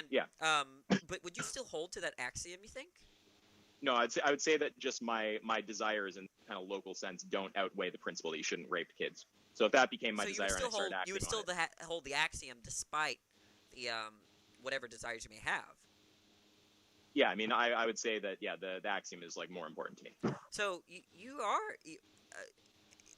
And Yeah. but would you still hold to that axiom, you think? No, I would say that just my desires in kind of local sense don't outweigh the principle that you shouldn't rape kids. So if that became my So desire and I started you acting would on still it, hold the axiom despite the whatever desires you may have. yeah, I mean, I would say that yeah, the axiom is like more important to me. So you are,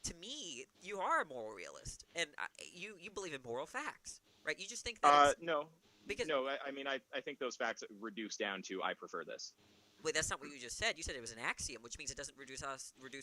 to me, you are a moral realist, and you believe in moral facts, right? You just think that it's No, because no, I mean, I think those facts reduce down to I prefer this. wait, that's not what you just said. You said it was an axiom, which means it doesn't reduce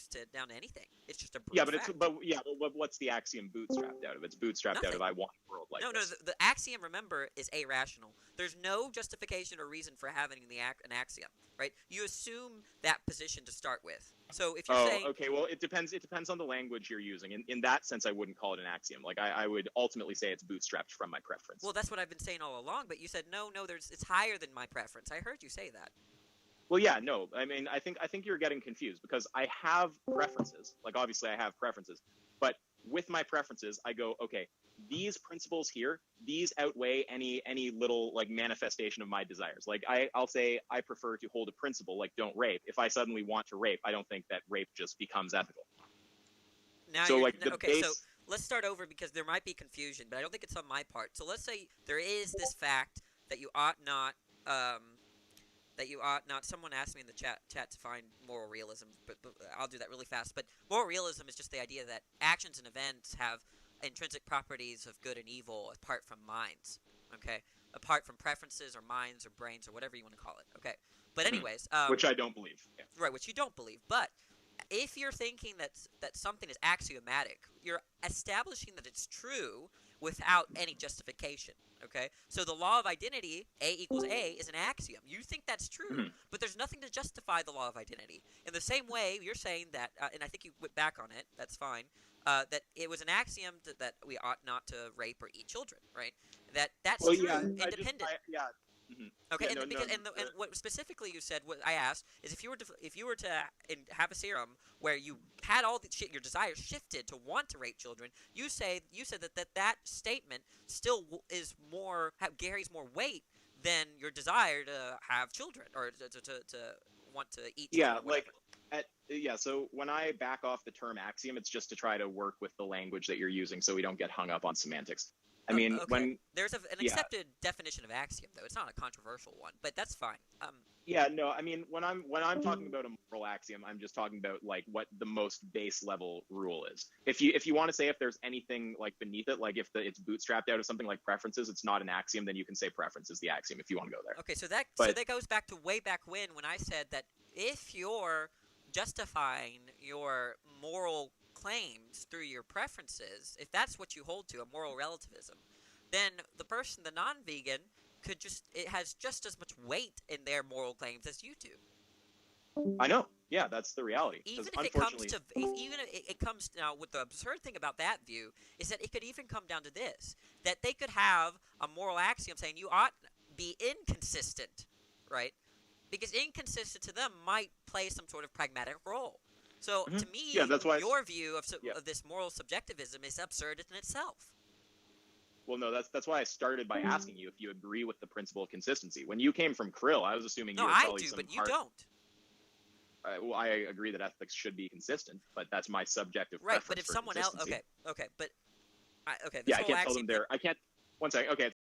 to down to anything. It's just a Yeah, brute but it's fact. but yeah, but what's the axiom bootstrapped out of? It's bootstrapped out Nothing. of I want a world like No, no. this. The axiom, remember, is irrational. There's no justification or reason for having an axiom, right? You assume that position to start with. So if you're Oh, saying, okay. Well, it depends. It depends on the language you're using. In that sense, I wouldn't call it an axiom. Like I would ultimately say it's bootstrapped from my preference. well, that's what I've been saying all along, but you said no, no. It's higher than my preference. I heard you say that. Well, yeah, no. I mean, I think you're getting confused because I have preferences. Like obviously I have preferences, but with my preferences, I go, okay, these principles here, these outweigh any little like manifestation of my desires. Like I'll say I prefer to hold a principle like don't rape. If I suddenly want to rape, I don't think that rape just becomes ethical. Now So you're like the okay. So base, let's start over because there might be confusion, but I don't think it's on my part. So let's say there is this fact that you ought not. That you ought not. Someone asked me in the chat to find moral realism, but I'll do that really fast. But moral realism is just the idea that actions and events have intrinsic properties of good and evil apart from minds. Okay, apart from preferences or minds or brains or whatever you want to call it. Okay, but anyways, which I don't believe. Yeah. right, which you don't believe, but if you're thinking that something is axiomatic, you're establishing that it's true without any justification. Okay, so the law of identity, A equals A, is an axiom. You think that's true, Mhm. but there's nothing to justify the law of identity. In the same way, you're saying that, and I think you went back on it. That's fine. That it was an axiom that we ought not to rape or eat children, right? That's Well, yeah, true, I independent. yeah. Mhm. Okay, Yeah, and no, no, because and what specifically you said, what I asked is if you were to have a serum where you had all the shit your desires shifted to want to rape children, you said that statement still is more carries more weight than your desire to have children or to want to eat children yeah, or like whatever. yeah. So when I back off the term axiom, it's just to try to work with the language that you're using, so we don't get hung up on semantics. I mean, Okay, when there's an yeah, accepted definition of axiom though. It's not a controversial one, but that's fine. yeah, no, I mean when I'm talking about a moral axiom, I'm just talking about like what the most base level rule is. If you want to say if there's anything like beneath it, like if it's bootstrapped out of something like preferences, it's not an axiom, then you can say preference is the axiom if you want to go there. Okay, so But that goes back to way back when I said that if you're justifying your moral claims through your preferences, if that's what you hold to, a moral relativism, then the person, the non-vegan, could just it has just as much weight in their moral claims as you do. I know, yeah, that's the reality. Because Even if it comes unfortunately, to, if, even if it comes now, with the absurd thing about that view is that it could even come down to this: that they could have a moral axiom saying you ought be inconsistent, right? Because inconsistent to them might play some sort of pragmatic role. So mhm. to Yeah, me, that's why. your view Yeah. of this moral subjectivism is absurd in itself. Well, no, that's why I started by asking you if you agree with the principle of consistency. When you came from Krill, I was assuming No, you were I probably do, some but you hard. don't. Well, I agree that ethics should be consistent, but that's my subjective Right, but preference if for someone else, consistency. okay, okay, but okay, this Yeah, I whole can't tell them axiom thing. there. I can't. One second. Okay,